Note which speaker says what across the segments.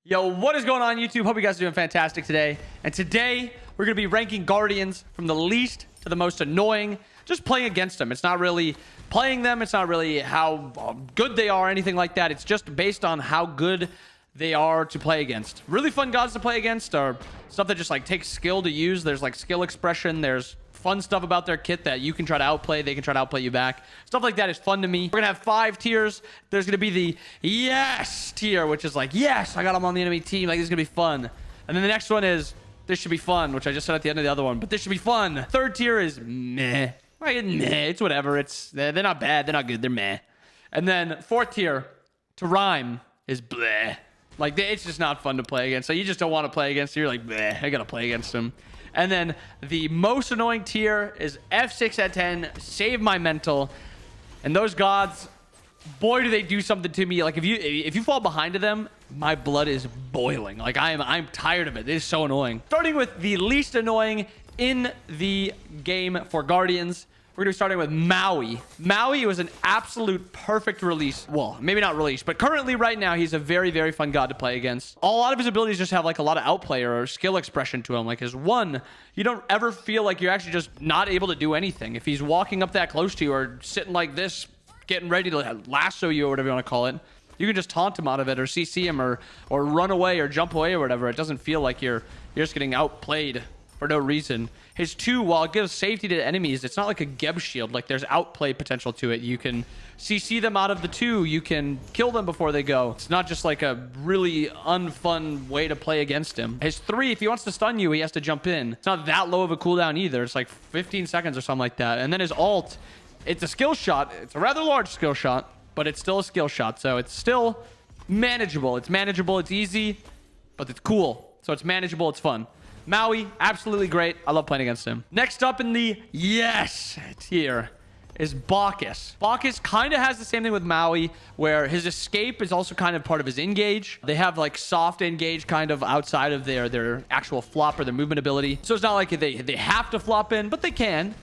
Speaker 1: Yo, what is going on, YouTube? Hope you guys are doing fantastic today. And today, we're going to be ranking Guardians from the least to the most annoying, just playing against them. It's not really playing them. It's not really how good they are or anything like that. It's just based on how good they are to play against. Really fun gods to play against are stuff that just like takes skill to use. There's like skill expression. There's fun stuff about their kit that you can try to outplay. They can try to outplay you back. Stuff like that is fun to me. We're gonna have 5 tiers. There's gonna be the yes tier, which is like, yes, I got them on the enemy team. Like, this is gonna be fun. And then the next one is, this should be fun, which I just said at the end of the other one, but this should be fun. Third tier is meh. Like, meh, it's whatever. They're not bad. They're not good. They're meh. And then fourth tier, to rhyme, is bleh. Like, it's just not fun to play against. So you just don't want to play against. So you're like, bleh, I gotta play against them. And then the most annoying tier is F6 at 10, save my mental. And those gods, boy, do they do something to me. Like, if you fall behind to them, my blood is boiling. Like, I'm tired of it. It is so annoying. Starting with the least annoying in the game for Guardians, we're going to be starting with Maui. Maui was an absolute perfect release. Well, maybe not release, but currently right now, he's a very, very fun god to play against. A lot of his abilities just have like a lot of outplay or skill expression to him. Like his one, you don't ever feel like you're actually just not able to do anything. If he's walking up that close to you or sitting like this, getting ready to lasso you or whatever you want to call it, you can just taunt him out of it or CC him or run away or jump away or whatever. It doesn't feel like you're just getting outplayed for no reason. His 2, while it gives safety to enemies, it's not like a Geb shield. Like, there's outplay potential to it. You can CC them out of the 2. You can kill them before they go. It's not just like a really unfun way to play against him. His 3, if he wants to stun you, he has to jump in. It's not that low of a cooldown either. It's like 15 seconds or something like that. And then his ult, it's a skill shot. It's a rather large skill shot, but it's still a skill shot. So it's still manageable. It's manageable. It's easy, but it's cool. So it's manageable. It's fun. Maui, absolutely great. I love playing against him. Next up in the yes tier is Bacchus. Bacchus kind of has the same thing with Maui, where his escape is also kind of part of his engage. They have like soft engage kind of outside of their actual flop or their movement ability. So it's not like they have to flop in, but they can.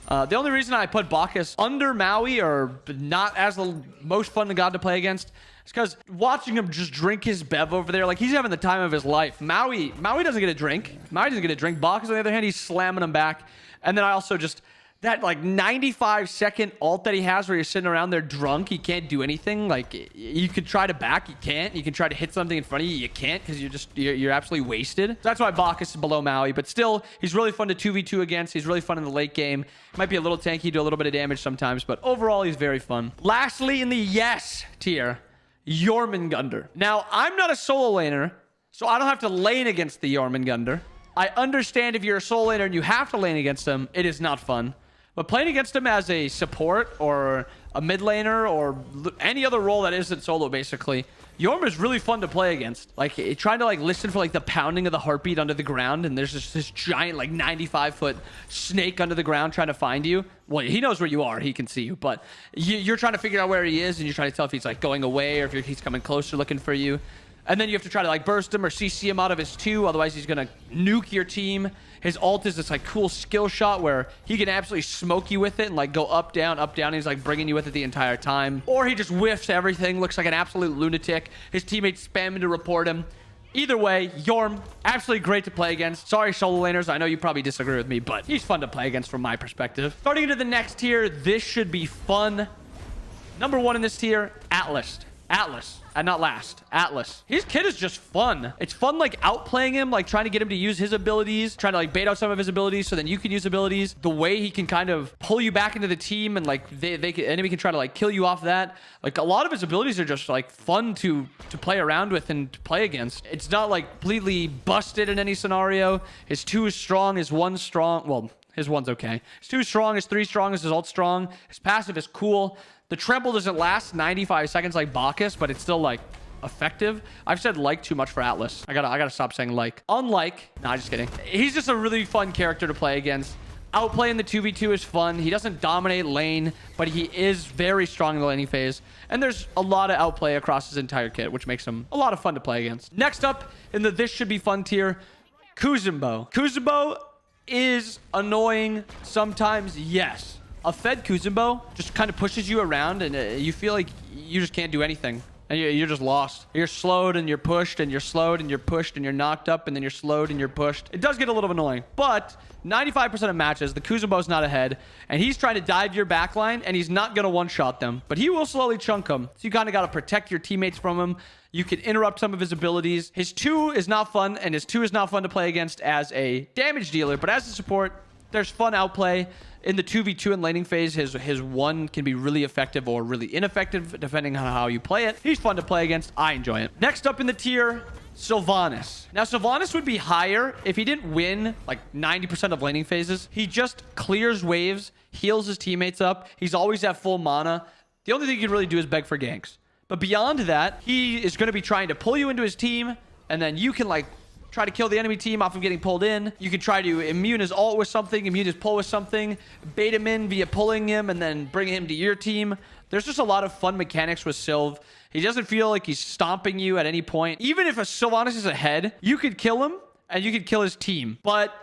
Speaker 1: The only reason I put Bacchus under Maui or not as the most fun god to play against is because watching him just drink his bev over there, like he's having the time of his life. Maui doesn't get a drink. Maui doesn't get a drink. Bacchus, on the other hand, he's slamming him back. And then I also just, that like 95-second ult that he has where you're sitting around there drunk, he can't do anything. Like, you could try to back, you can't. You can try to hit something in front of you, you can't, because you're absolutely wasted. So that's why Bacchus is below Maui, but still, he's really fun to 2v2 against. He's really fun in the late game. Might be a little tanky, do a little bit of damage sometimes, but overall, he's very fun. Lastly, in the yes tier, Jormungandr. Now, I'm not a solo laner, so I don't have to lane against the Jormungandr. I understand if you're a solo laner and you have to lane against him, it is not fun. But playing against him as a support or a mid laner or any other role that isn't solo, basically, Jorm is really fun to play against. Like, trying to like listen for like the pounding of the heartbeat under the ground, and there's just this giant like 95-foot snake under the ground trying to find you. Well, he knows where you are. He can see you, but you're trying to figure out where he is, and you're trying to tell if he's like going away or if he's coming closer looking for you. And then you have to try to like burst him or CC him out of his 2. Otherwise, he's going to nuke your team. His ult is this like cool skill shot where he can absolutely smoke you with it and like go up, down, up, down. He's like bringing you with it the entire time. Or he just whiffs everything. Looks like an absolute lunatic. His teammates spamming to report him. Either way, Jorm, absolutely great to play against. Sorry, solo laners. I know you probably disagree with me, but he's fun to play against from my perspective. Starting into the next tier, this should be fun. Number 1 in this tier, Atlas. Atlas. And not last. Atlas. His kit is just fun. It's fun, like, outplaying him, like, trying to get him to use his abilities, trying to, like, bait out some of his abilities so then you can use abilities. The way he can kind of pull you back into the team and, like, enemy can try to, like, kill you off that. Like, a lot of his abilities are just, like, fun to play around with and to play against. It's not, like, completely busted in any scenario. His 2 is strong. His 1's strong. Well, his 1's okay. His 2 is strong. His 3 is strong. His ult strong. His passive is cool. The tremble doesn't last 95 seconds like Bacchus, but it's still, like, effective. I've said like too much for Atlas. I gotta stop saying like. Unlike, nah, just kidding. He's just a really fun character to play against. Outplaying the 2v2 is fun. He doesn't dominate lane, but he is very strong in the laning phase. And there's a lot of outplay across his entire kit, which makes him a lot of fun to play against. Next up in the this should be fun tier, Kuzenbo. Kuzenbo is annoying sometimes, yes. A fed Kuzenbo just kind of pushes you around and you feel like you just can't do anything. And you're just lost. You're slowed and you're pushed and you're slowed and you're pushed and you're knocked up and then you're slowed and you're pushed. It does get a little annoying, but 95% of matches, the Kuzenbo's not ahead, and he's trying to dive your backline, and he's not going to one-shot them, but he will slowly chunk them. So you kind of got to protect your teammates from him. You can interrupt some of his abilities. His 2 is not fun, and his 2 is not fun to play against as a damage dealer, but as a support, there's fun outplay. In the 2v2 and laning phase, his 1 can be really effective or really ineffective, depending on how you play it. He's fun to play against. I enjoy it. Next up in the tier, Sylvanas. Now, Sylvanas would be higher if he didn't win like 90% of laning phases. He just clears waves, heals his teammates up. He's always at full mana. The only thing he can really do is beg for ganks. But beyond that, he is going to be trying to pull you into his team, and then you can like try to kill the enemy team off of getting pulled in. You can try to immune his ult with something, immune his pull with something, bait him in via pulling him, and then bring him to your team. There's just a lot of fun mechanics with Sylv. He doesn't feel like he's stomping you at any point. Even if a Sylvanas is ahead, you could kill him, and you could kill his team. But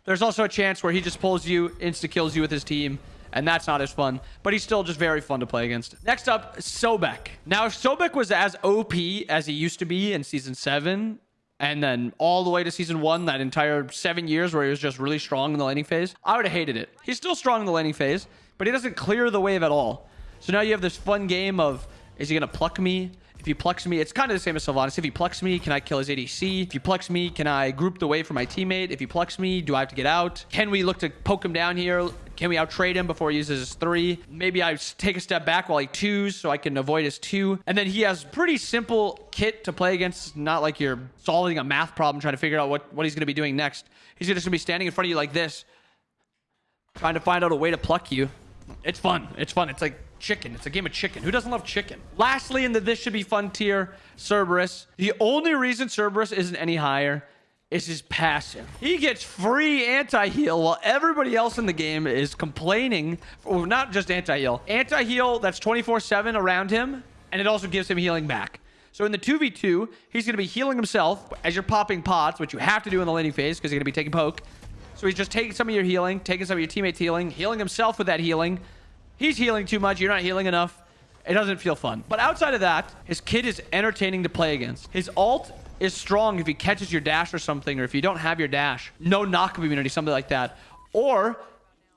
Speaker 1: there's also a chance where he just pulls you, insta-kills you with his team, and that's not as fun. But he's still just very fun to play against. Next up, Sobek. Now, if Sobek was as OP as he used to be in Season 7, and then all the way to Season 1, that entire 7 years where he was just really strong in the laning phase, I would have hated it. He's still strong in the laning phase, but he doesn't clear the wave at all. So now you have this fun game of, is he going to pluck me? If he plucks me, it's kind of the same as Sylvanas. If he plucks me, can I kill his ADC? If he plucks me, can I group the wave for my teammate? If he plucks me, do I have to get out? Can we look to poke him down here? Can we out-trade him before he uses his 3? Maybe I take a step back while he 2s so I can avoid his 2. And then he has pretty simple kit to play against. Not like you're solving a math problem trying to figure out what he's going to be doing next. He's just going to be standing in front of you like this, trying to find out a way to pluck you. It's fun. It's fun. It's like chicken. It's a game of chicken. Who doesn't love chicken? Lastly, in the this should be fun tier, Cerberus. The only reason Cerberus isn't any higher is his passive. He gets free anti-heal while everybody else in the game is complaining. Well, not just anti-heal. Anti-heal that's 24/7 around him, and it also gives him healing back. So in the 2v2, he's going to be healing himself as you're popping pots, which you have to do in the laning phase because you're going to be taking poke. So he's just taking some of your healing, taking some of your teammates' healing, healing himself with that healing. He's healing too much. You're not healing enough. It doesn't feel fun. But outside of that, his kit is entertaining to play against. His ult is strong if he catches your dash or something, or if you don't have your dash. No knock immunity, something like that. Or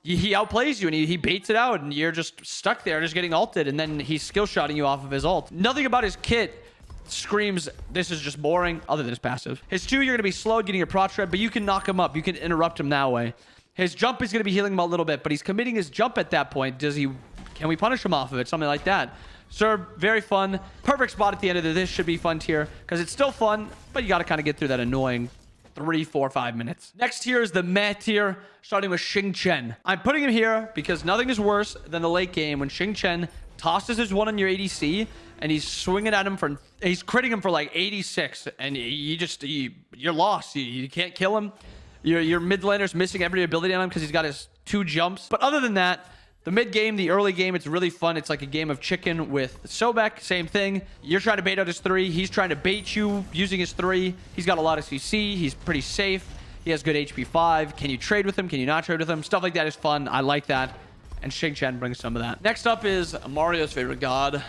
Speaker 1: he outplays you and he baits it out and you're just stuck there just getting ulted, and then he's skill shotting you off of his ult. Nothing about his kit screams this is just boring other than his passive. His 2, you're going to be slowed getting your prot shred, but you can knock him up. You can interrupt him that way. His jump is going to be healing him a little bit, but he's committing his jump at that point. Can we punish him off of it? Something like that. Sir, very fun. Perfect spot at the end of this should be fun tier because it's still fun, but you got to kind of get through that annoying 3, 4, 5 minutes. Next tier is the meh tier, starting with Xing Chen. I'm putting him here because nothing is worse than the late game when Xing Chen tosses his 1 on your ADC and he's swinging at him he's critting him for like 86, and you're lost. You can't kill him. Your mid laner's missing every ability on him because he's got his 2 jumps. But other than that, the mid game, the early game, it's really fun. It's like a game of chicken with Sobek. Same thing. You're trying to bait out his 3. He's trying to bait you using his 3. He's got a lot of CC. He's pretty safe. He has good HP 5. Can you trade with him? Can you not trade with him? Stuff like that is fun. I like that. And Xing Chen brings some of that. Next up is Mario's favorite god.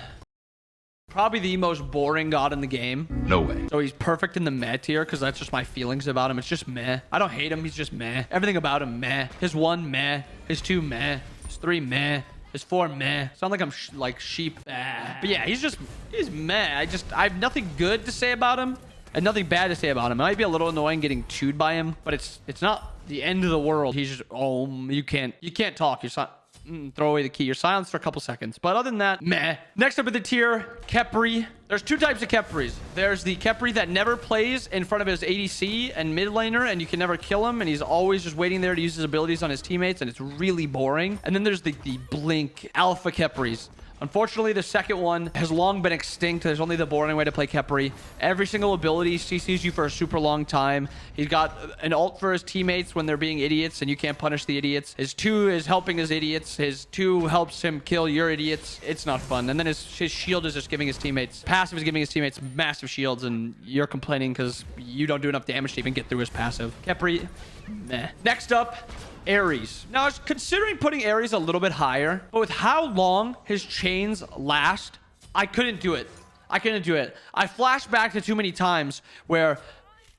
Speaker 1: Probably the most boring god in the game.
Speaker 2: No way.
Speaker 1: So he's perfect in the meh tier because that's just my feelings about him. It's just meh. I don't hate him. He's just meh. Everything about him, meh. His 1, meh. His 2, meh. His 3, meh. His 4, meh. Sound like I'm like sheep. But yeah, he's meh. I have nothing good to say about him and nothing bad to say about him. It might be a little annoying getting chewed by him, but it's not the end of the world. He's just, you can't talk. You're not. Throw away the key. You're silenced for a couple seconds. But other than that, meh. Next up in the tier, Khepri. There's 2 types of Khepris. There's the Khepri that never plays in front of his ADC and mid laner, and you can never kill him, and he's always just waiting there to use his abilities on his teammates, and it's really boring. And then there's the blink alpha Khepris. Unfortunately, the second one has long been extinct. There's only the boring way to play Khepri. Every single ability CCs you for a super long time. He's got an ult for his teammates when they're being idiots, and you can't punish the idiots. His 2 is helping his idiots. His 2 helps him kill your idiots. It's not fun. And then his shield is just giving his teammates... Passive is giving his teammates massive shields, and you're complaining because you don't do enough damage to even get through his passive. Khepri, meh. Next up... Ares. Now, I was considering putting Ares a little bit higher, but with how long his chains last, I couldn't do it. I couldn't do it. I flash back to too many times where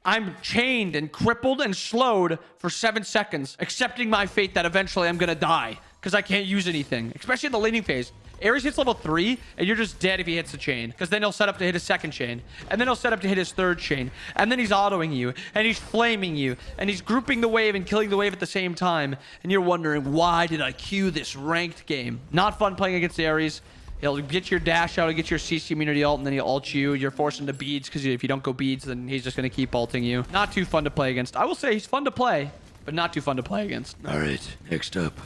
Speaker 1: I'm chained and crippled and slowed for 7 seconds, accepting my fate that eventually I'm gonna die because I can't use anything, especially in the laning phase. Ares hits level 3 and you're just dead if he hits the chain, because then he'll set up to hit his second chain, and then he'll set up to hit his third chain, and then he's autoing you, and he's flaming you, and he's grouping the wave and killing the wave at the same time, and you're wondering, why did I queue this ranked game? Not fun playing against Ares. He'll get your dash out, he'll get your CC immunity ult, and then he'll ult you. You're forced into beads, because if you don't go beads, then he's just going to keep ulting you. Not too fun to play against. I will say he's fun to play, but not too fun to play against.
Speaker 2: All right, next up.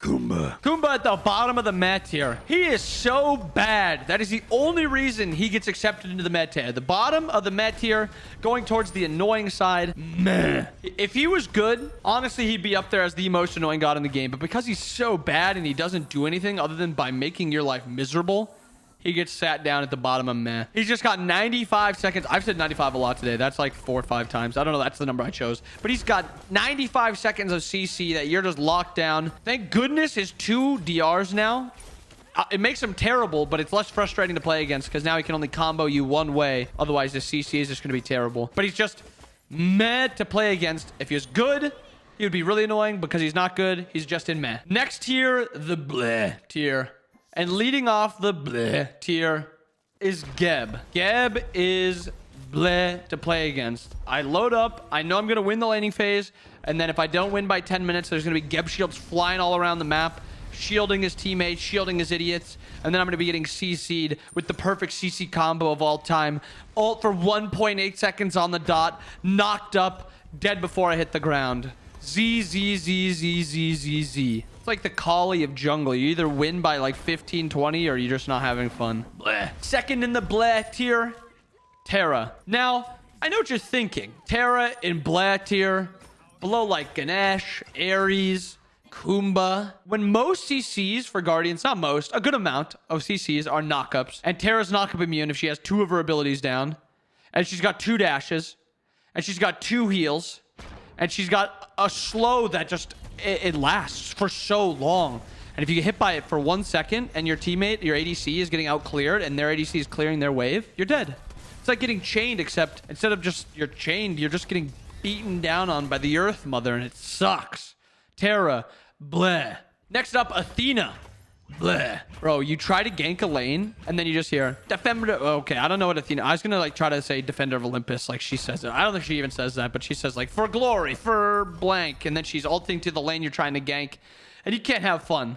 Speaker 2: Kumba.
Speaker 1: Kumba at the bottom of the meta tier. He is so bad. That is the only reason he gets accepted into the meta tier. The bottom of the meta tier, going towards the annoying side. Meh. If he was good, honestly, he'd be up there as the most annoying god in the game. But because he's so bad and he doesn't do anything other than by making your life miserable, he gets sat down at the bottom of meh. He's just got 95 seconds. I've said 95 a lot today. That's like 4 or 5 times. I don't know. That's the number I chose. But he's got 95 seconds of CC that you're just locked down. Thank goodness his 2 DRs now. It makes him terrible, but it's less frustrating to play against because now he can only combo you one way. Otherwise, his CC is just going to be terrible. But he's just meh to play against. If he was good, he would be really annoying. Because he's not good, he's just in meh. Next tier, the bleh tier. And leading off the bleh tier is Geb. Geb is bleh to play against. I load up. I know I'm going to win the laning phase. And then if I don't win by 10 minutes, there's going to be Geb shields flying all around the map, shielding his teammates, shielding his idiots. And then I'm going to be getting CC'd with the perfect CC combo of all time. Ult for 1.8 seconds on the dot. Knocked up. Dead before I hit the ground. Z, Z, Z, Z, Z, Z, Z. It's like the Kali of jungle. You either win by like 15, 20, or you're just not having fun. Bleh. Second in the bleh tier, Terra. Now, I know what you're thinking. Terra in bleh tier, below like Ganesh, Ares, Kumba. When most CCs for Guardians, not most, a good amount of CCs are knockups. And Terra's knockup immune if she has 2 of her abilities down. And she's got 2 dashes. And she's got 2 heals. And she's got a slow that just, it lasts for so long. And if you get hit by it for 1 second and your teammate, your ADC is getting out cleared and their ADC is clearing their wave, you're dead. It's like getting chained, except instead of just you're chained, you're just getting beaten down on by the Earth Mother, and it sucks. Terra, bleh. Next up, Athena. Bleh. Bro, you try to gank a lane, and then you just hear, Defender. Okay, I don't know what Athena... I was gonna, like, try to say Defender of Olympus, like she says it. I don't think she even says that, but she says, like, for glory, for blank, and then she's ulting to the lane you're trying to gank, and you can't have fun.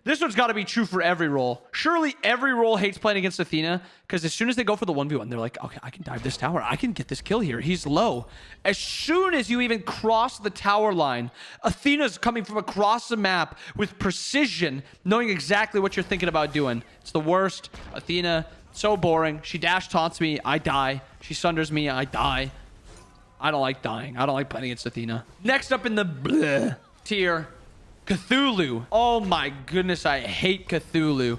Speaker 1: This one's got to be true for every role. Surely every role hates playing against Athena, because as soon as they go for the 1v1, they're like, okay, I can dive this tower. I can get this kill here. He's low. As soon as you even cross the tower line, Athena's coming from across the map with precision, knowing exactly what you're thinking about doing. It's the worst. Athena, so boring. She dash taunts me. I die. She sunders me. I die. I don't like dying. I don't like playing against Athena. Next up in the bleh tier, Cthulhu. Oh my goodness, I hate Cthulhu.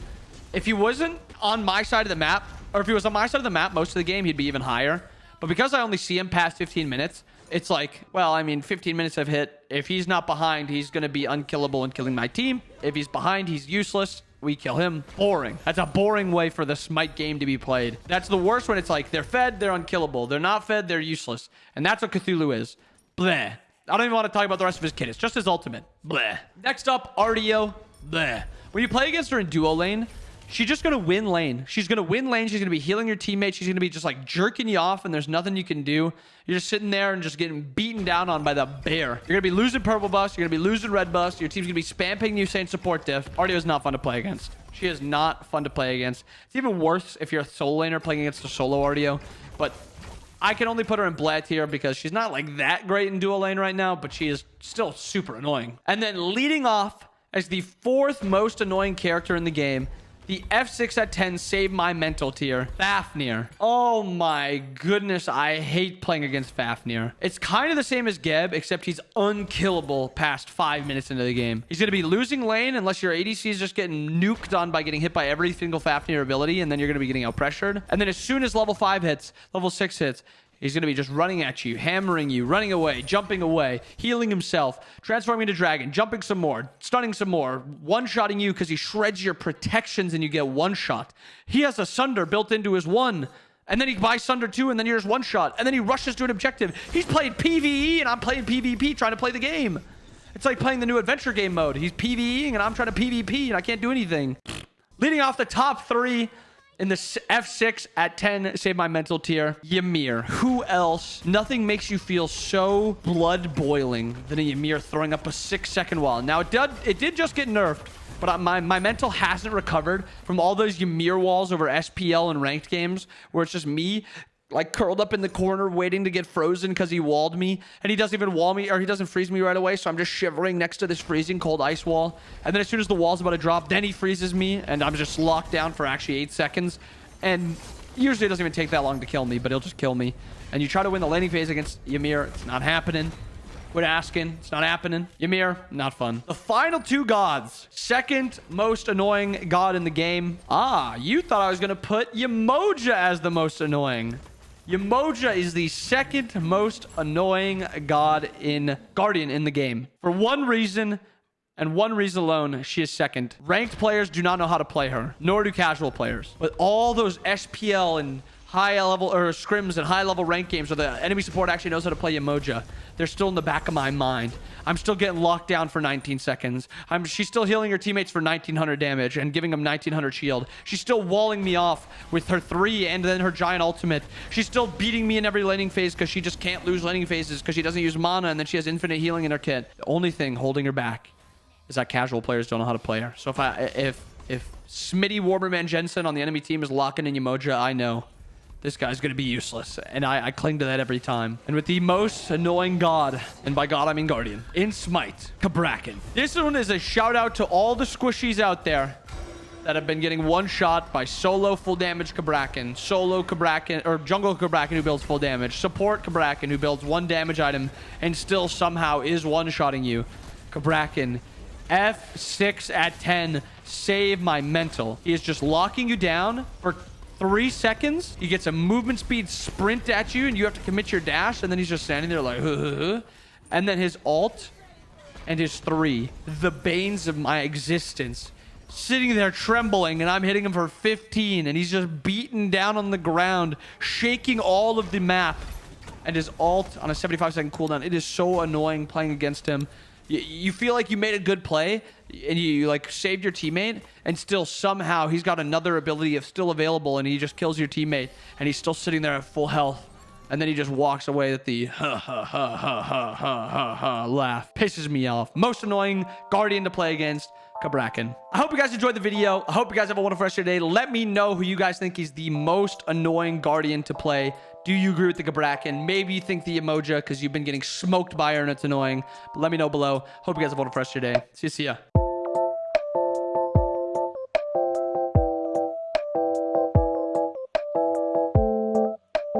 Speaker 1: If he wasn't on my side of the map, or if he was on my side of the map most of the game, he'd be even higher. But because I only see him past 15 minutes, it's like, well, I mean, 15 minutes have hit. If he's not behind, he's going to be unkillable and killing my team. If he's behind, he's useless. We kill him. Boring. That's a boring way for the Smite game to be played. That's the worst when it's like, they're fed, they're unkillable. They're not fed, they're useless. And that's what Cthulhu is. Bleh. I don't even want to talk about the rest of his kit. It's just his ultimate. Bleh. Next up, Artio. Bleh. When you play against her in duo lane, she's just going to win lane. She's going to win lane. She's going to be healing your teammates. She's going to be just like jerking you off, and there's nothing you can do. You're just sitting there and just getting beaten down on by the bear. You're going to be losing purple buffs. You're going to be losing red buffs. Your team's going to be spamming you saying support diff. Artio is not fun to play against. She is not fun to play against. It's even worse if you're a solo laner playing against a solo Artio. But I can only put her in bleh tier because she's not like that great in dual lane right now, but she is still super annoying. And then leading off as the 4th most annoying character in the game, the F6 at 10 save my mental tier, Fafnir. Oh my goodness, I hate playing against Fafnir. It's kind of the same as Geb, except he's unkillable past 5 minutes into the game. He's going to be losing lane unless your ADC is just getting nuked on by getting hit by every single Fafnir ability, and then you're going to be getting out pressured. And then as soon as level 5 hits, level 6 hits, He's going to be just running at you, hammering you, running away, jumping away, healing himself, transforming into dragon, jumping some more, stunning some more, one-shotting you because he shreds your protections and you get one shot. He has a Sunder built into his one. And then he buys Sunder 2, and then you're just one shot. And then he rushes to an objective. He's playing PvE, and I'm playing PvP, trying to play the game. It's like playing the new adventure game mode. He's PvEing, and I'm trying to PvP, and I can't do anything. Leading off the top 3 in the F6 at 10, save my mental tier, Ymir. Who else? Nothing makes you feel so blood boiling than a Ymir throwing up a 6-second wall. Now, it did just get nerfed, but my mental hasn't recovered from all those Ymir walls over SPL and ranked games where it's just me like curled up in the corner waiting to get frozen because he walled me, and he doesn't even wall me, or he doesn't freeze me right away, so I'm just shivering next to this freezing cold ice wall. And then as soon as the wall's about to drop, then he freezes me, and I'm just locked down for actually 8 seconds. And usually it doesn't even take that long to kill me, but he'll just kill me. And you try to win the laning phase against Ymir, it's not happening. Quit asking, it's not happening. Ymir, not fun. The final 2 gods. Second most annoying god in the game. Ah, you thought I was gonna put Yemoja as the most annoying. Yemoja is the second most annoying guardian in the game. For one reason, and one reason alone, she is second. Ranked players do not know how to play her, nor do casual players. But all those SPL and high level or scrims and high level rank games where the enemy support actually knows how to play Yemoja, they're still in the back of my mind. I'm still getting locked down for 19 seconds. She's still healing her teammates for 1900 damage and giving them 1900 shield. She's still walling me off with her 3 and then her giant ultimate. She's still beating me in every laning phase because she just can't lose laning phases because she doesn't use mana, and then she has infinite healing in her kit. The only thing holding her back is that casual players don't know how to play her. So if Smitty Warberman Jensen on the enemy team is locking in Yemoja, I know this guy's going to be useless, and I cling to that every time. And with the most annoying god, and by god I mean guardian, in Smite, Cabrakan. This one is a shout out to all the squishies out there that have been getting one shot by solo full damage Cabrakan, solo Cabrakan, or jungle Cabrakan who builds full damage, support Cabrakan who builds 1 damage item and still somehow is one-shotting you. Cabrakan, F6 at 10, save my mental. He is just locking you down for 3 seconds. He gets a movement speed sprint at you, and you have to commit your dash, and then he's just standing there like, and then his ult and his 3, the banes of my existence, sitting there trembling, and I'm hitting him for 15, and he's just beaten down on the ground, shaking all of the map, and his ult on a 75-second cooldown. It is so annoying playing against him. You feel like you made a good play and you like saved your teammate, and still somehow he's got another ability of still available, and he just kills your teammate, and he's still sitting there at full health, and then he just walks away with the laugh. Pisses me off. Most annoying guardian to play against, Cabrakan. I hope you guys enjoyed the video. I hope you guys have a wonderful rest of your day. Let me know who you guys think is the most annoying guardian to play. Do you agree with the Cabrakan? Maybe you think the Yemoja because you've been getting smoked by her and it's annoying. But let me know below. Hope you guys have a wonderful rest of your day. See ya.